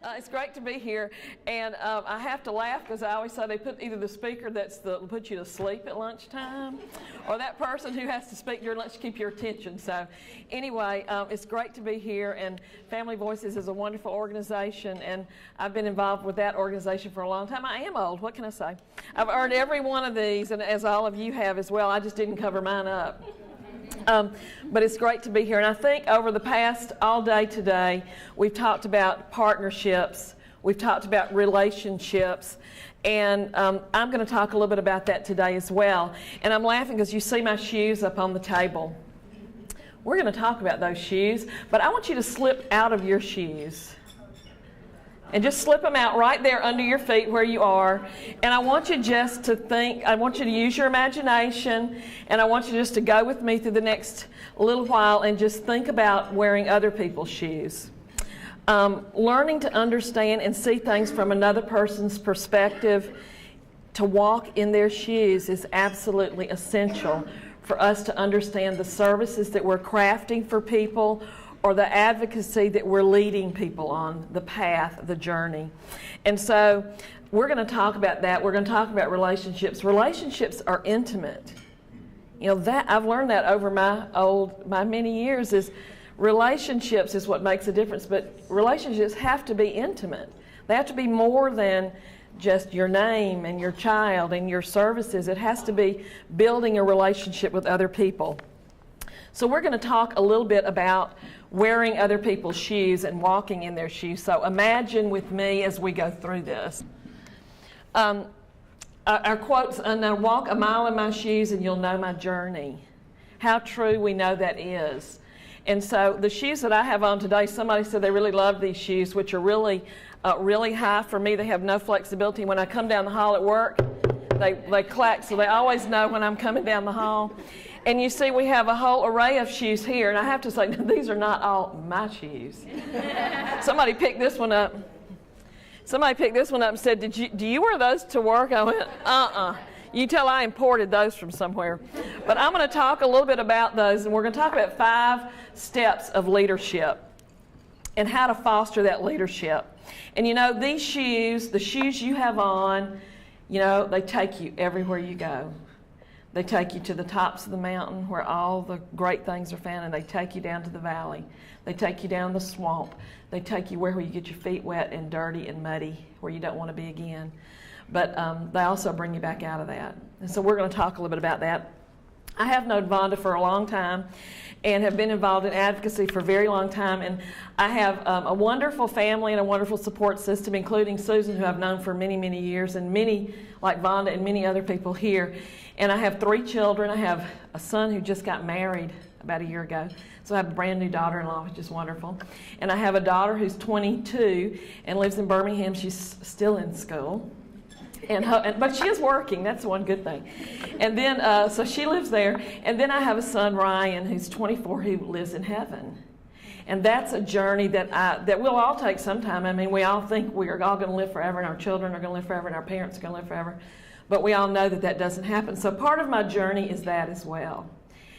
It's great to be here, and I have to laugh because I always say they put either the speaker that'll put you to sleep at lunchtime, or that person who has to speak during lunch to keep your attention. So anyway, it's great to be here, and Family Voices is a wonderful organization, and I've been involved with that organization for a long time. I am old, what can I say? I've earned every one of these, and as all of you have as well. I just didn't cover mine up. But it's great to be here, and I think over the past all day today we've talked about partnerships, we've talked about relationships, and I'm going to talk a little bit about that today as well. And I'm laughing because you see my shoes up on the table. We're going to talk about those shoes, but I want you to slip out of your shoes. And just slip them out right there under your feet where you are. And I want you just to think, I want you to use your imagination, and I want you just to go with me through the next little while and just think about wearing other people's shoes. Learning to understand and see things from another person's perspective, to walk in their shoes, is absolutely essential for us to understand the services that we're crafting for people, or the advocacy that we're leading people on, the path, the journey. And so we're going to talk about that. We're going to talk about relationships. Relationships are intimate. You know, that I've learned that over my many years, is relationships is what makes a difference, but relationships have to be intimate. They have to be more than just your name and your child and your services. It has to be building a relationship with other people. So we're going to talk a little bit about wearing other people's shoes and walking in their shoes. So imagine with me as we go through this. Our quotes, now walk a mile in my shoes and you'll know my journey. How true we know that is. And so the shoes that I have on today, somebody said they really love these shoes, which are really high for me. They have no flexibility. When I come down the hall at work, they clack, so they always know when I'm coming down the hall. And you see we have a whole array of shoes here, and I have to say, these are not all my shoes. Somebody picked this one up. Somebody picked this one up and said, do you wear those to work? I went, You tell I imported those from somewhere. But I'm going to talk a little bit about those, and we're going to talk about 5 steps of leadership and how to foster that leadership. And you know, these shoes, the shoes you have on, you know, they take you everywhere you go. They take you to the tops of the mountain where all the great things are found, and they take you down to the valley. They take you down the swamp. They take you where you get your feet wet and dirty and muddy, where you don't want to be again. But they also bring you back out of that. And so we're going to talk a little bit about that. I have known Vonda for a long time and have been involved in advocacy for a very long time. And I have a wonderful family and a wonderful support system, including Susan, who I've known for many, many years, and many, like Vonda and many other people here. And I have 3 children. I have a son who just got married about a year ago. So I have a brand new daughter-in-law, which is wonderful. And I have a daughter who's 22 and lives in Birmingham. She's still in school. But she is working. That's one good thing. And then, so she lives there. And then I have a son, Ryan, who's 24, who lives in heaven. And that's a journey that we'll all take sometime. I mean, we all think we are all going to live forever, and our children are going to live forever, and our parents are going to live forever. But we all know that that doesn't happen. So part of my journey is that as well.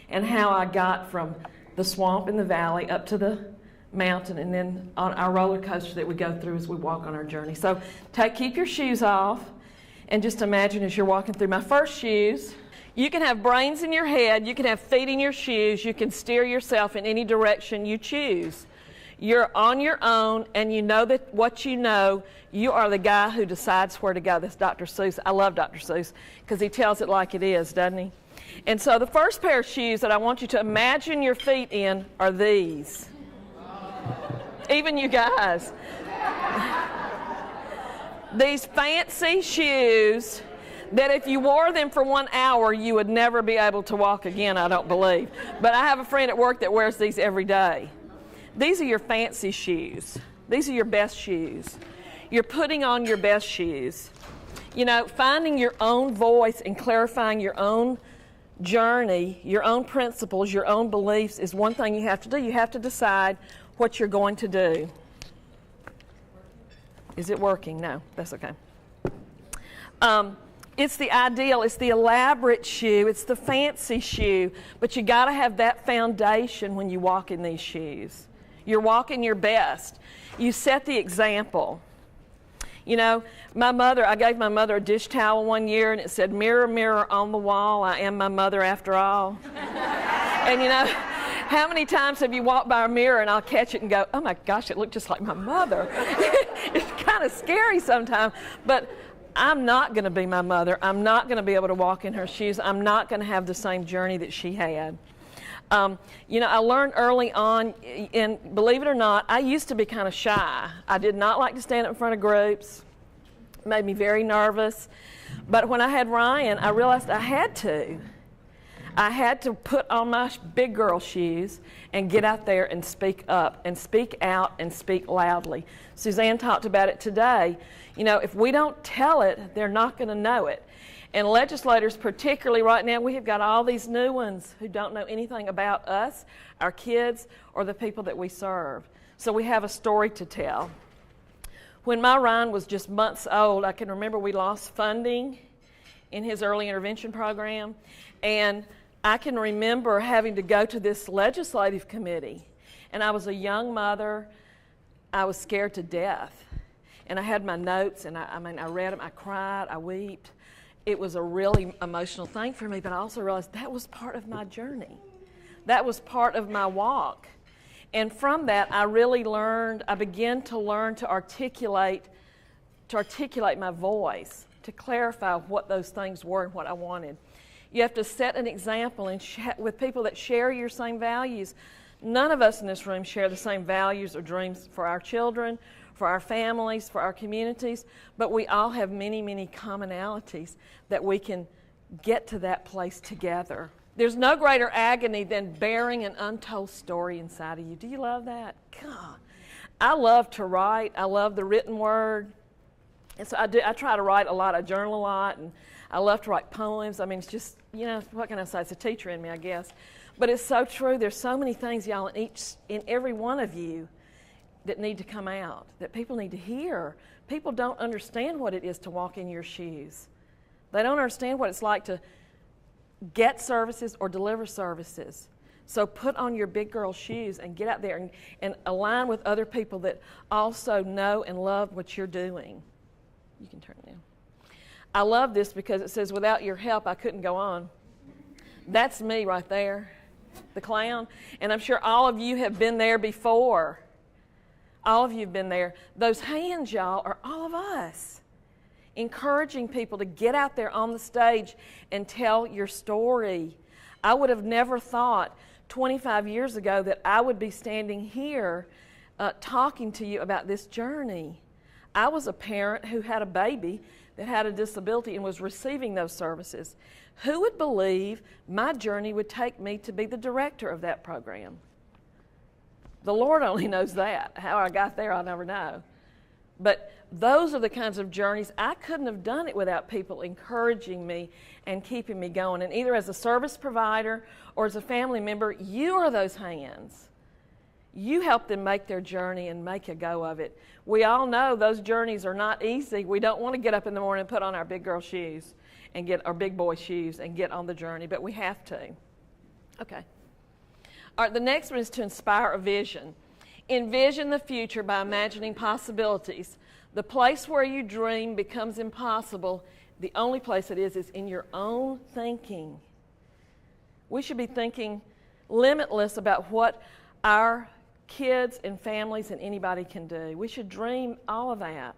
And how I got from the swamp in the valley up to the mountain, and then on our roller coaster that we go through as we walk on our journey. So keep your shoes off. And just imagine as you're walking through. My first shoes, you can have brains in your head, you can have feet in your shoes, you can steer yourself in any direction you choose. You're on your own, and you know that what you know, you are the guy who decides where to go. That's Dr. Seuss. I love Dr. Seuss because he tells it like it is, doesn't he? And so the first pair of shoes that I want you to imagine your feet in are these. Even you guys. These fancy shoes that if you wore them for 1 hour, you would never be able to walk again, I don't believe. But I have a friend at work that wears these every day. These are your fancy shoes. These are your best shoes. You're putting on your best shoes. You know, finding your own voice and clarifying your own journey, your own principles, your own beliefs is one thing you have to do. You have to decide what you're going to do. Is it working? No, that's okay. It's the ideal, it's the elaborate shoe, it's the fancy shoe, but you got to have that foundation when you walk in these shoes. You're walking your best. You set the example. You know, I gave my mother a dish towel one year, and it said, "Mirror, mirror on the wall, I am my mother after all." And you know, how many times have you walked by a mirror and I'll catch it and go, "Oh my gosh, it looked just like my mother." It's kind of scary sometimes, but I'm not going to be my mother. I'm not going to be able to walk in her shoes. I'm not going to have the same journey that she had. You know, I learned early on, and believe it or not, I used to be kind of shy. I did not like to stand up in front of groups. It made me very nervous. But when I had Ryan, I realized I had to. I had to put on my big girl shoes and get out there and speak up and speak out and speak loudly. Suzanne talked about it today. You know, if we don't tell it, they're not going to know it. And legislators, particularly right now, we have got all these new ones who don't know anything about us, our kids, or the people that we serve. So we have a story to tell. When my Ryan was just months old, I can remember we lost funding in his early intervention program. And I can remember having to go to this legislative committee. And I was a young mother. I was scared to death. And I had my notes, and I read them. I cried. I wept. It was a really emotional thing for me, but I also realized that was part of my journey. That was part of my walk. And from that, I began to learn to articulate my voice, to clarify what those things were and what I wanted. You have to set an example with people that share your same values. None of us in this room share the same values or dreams for our children, for our families, for our communities, but we all have many, many commonalities that we can get to that place together. There's no greater agony than bearing an untold story inside of you. Do you love that? God, I love to write. I love the written word. And so I try to write a lot. I journal a lot, and I love to write poems. I mean, it's just, you know, what can I say? It's a teacher in me, I guess. But it's so true. There's so many things, y'all, in every one of you that need to come out, that people need to hear. People don't understand what it is to walk in your shoes. They don't understand what it's like to get services or deliver services. So put on your big girl shoes and get out there and align with other people that also know and love what you're doing. You can turn it down. I love this because it says, "Without your help, I couldn't go on." That's me right there, the clown. And I'm sure all of you have been there before. All of you have been there. Those hands, y'all, are all of us. Encouraging people to get out there on the stage and tell your story. I would have never thought 25 years ago that I would be standing here talking to you about this journey. I was a parent who had a baby that had a disability and was receiving those services. Who would believe my journey would take me to be the director of that program? The Lord only knows that. How I got there, I'll never know. But those are the kinds of journeys. I couldn't have done it without people encouraging me and keeping me going. And either as a service provider or as a family member, you are those hands. You help them make their journey and make a go of it. We all know those journeys are not easy. We don't want to get up in the morning and put on our big girl shoes and get our big boy shoes and get on the journey, but we have to. Okay. All right, the next one is to inspire a vision. Envision the future by imagining possibilities. The place where you dream becomes impossible. The only place it is in your own thinking. We should be thinking limitless about what our kids and families and anybody can do. We should dream all of that.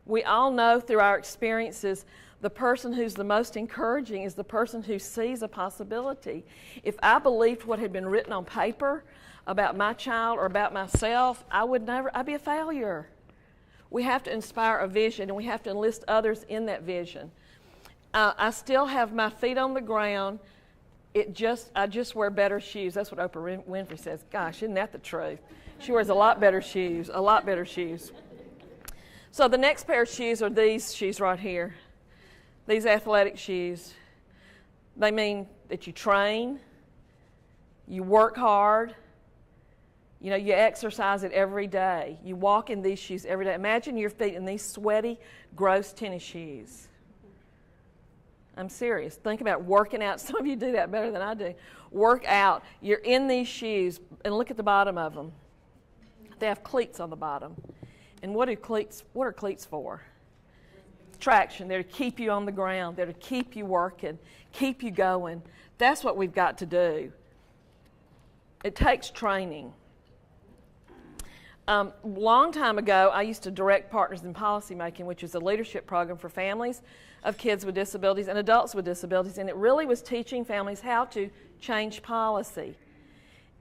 We all know through our experiences the person who's the most encouraging is the person who sees a possibility. If I believed what had been written on paper about my child or about myself, I'd be a failure. We have to inspire a vision, and we have to enlist others in that vision. I still have my feet on the ground. I just wear better shoes. That's what Oprah Winfrey says. Gosh, isn't that the truth? She wears a lot better shoes, a lot better shoes. So the next pair of shoes are these shoes right here. These athletic shoes. They mean that you train, you work hard, you exercise it every day. You walk in these shoes every day. Imagine your feet in these sweaty, gross tennis shoes. I'm serious. Think about working out. Some of you do that better than I do. Work out. You're in these shoes, and look at the bottom of them. They have cleats on the bottom. And what are cleats for? Traction. They're to keep you on the ground. They're to keep you working, keep you going. That's what we've got to do. It takes training. Long time ago, I used to direct Partners in Policymaking, which is a leadership program for families of kids with disabilities and adults with disabilities, and it really was teaching families how to change policy.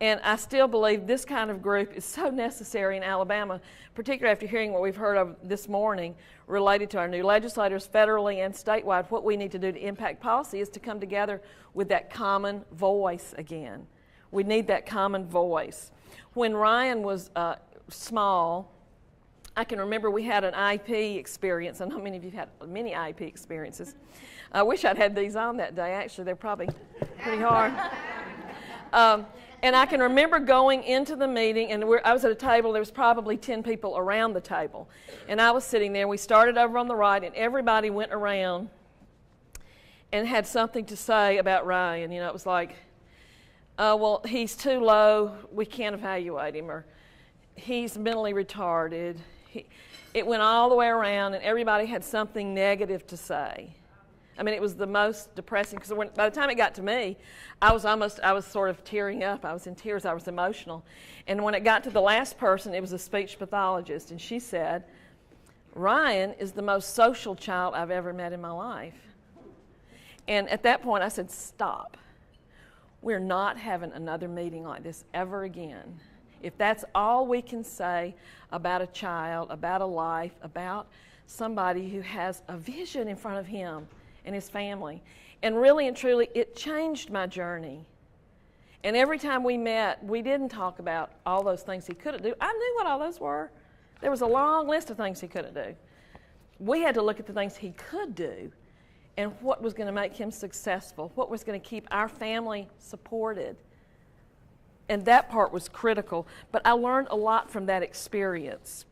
And I still believe this kind of group is so necessary in Alabama, particularly after hearing what we've heard of this morning related to our new legislators federally and statewide. What we need to do to impact policy is to come together with that common voice again. We need that common voice. When Ryan was small, I can remember we had an IEP experience. I know many of you have had many IEP experiences. I wish I'd had these on that day. Actually, they're probably pretty hard. And I can remember going into the meeting, and I was at a table. There was probably 10 people around the table. And I was sitting there. We started over on the right, and everybody went around and had something to say about Ryan. You know, it was like, well, he's too low. We can't evaluate him. Or he's mentally retarded. It went all the way around, and everybody had something negative to say. I mean, it was the most depressing, because by the time it got to me, I was sort of tearing up. I was in tears. I was emotional. And when it got to the last person, it was a speech pathologist, and she said, Ryan is the most social child I've ever met in my life. And at that point, I said, stop. We're not having another meeting like this ever again. If that's all we can say about a child, about a life, about somebody who has a vision in front of him and his family. And really and truly, it changed my journey. And every time we met, we didn't talk about all those things he couldn't do. I knew what all those were. There was a long list of things he couldn't do. We had to look at the things he could do and what was going to make him successful, what was going to keep our family supported. And that part was critical. But I learned a lot from that experience.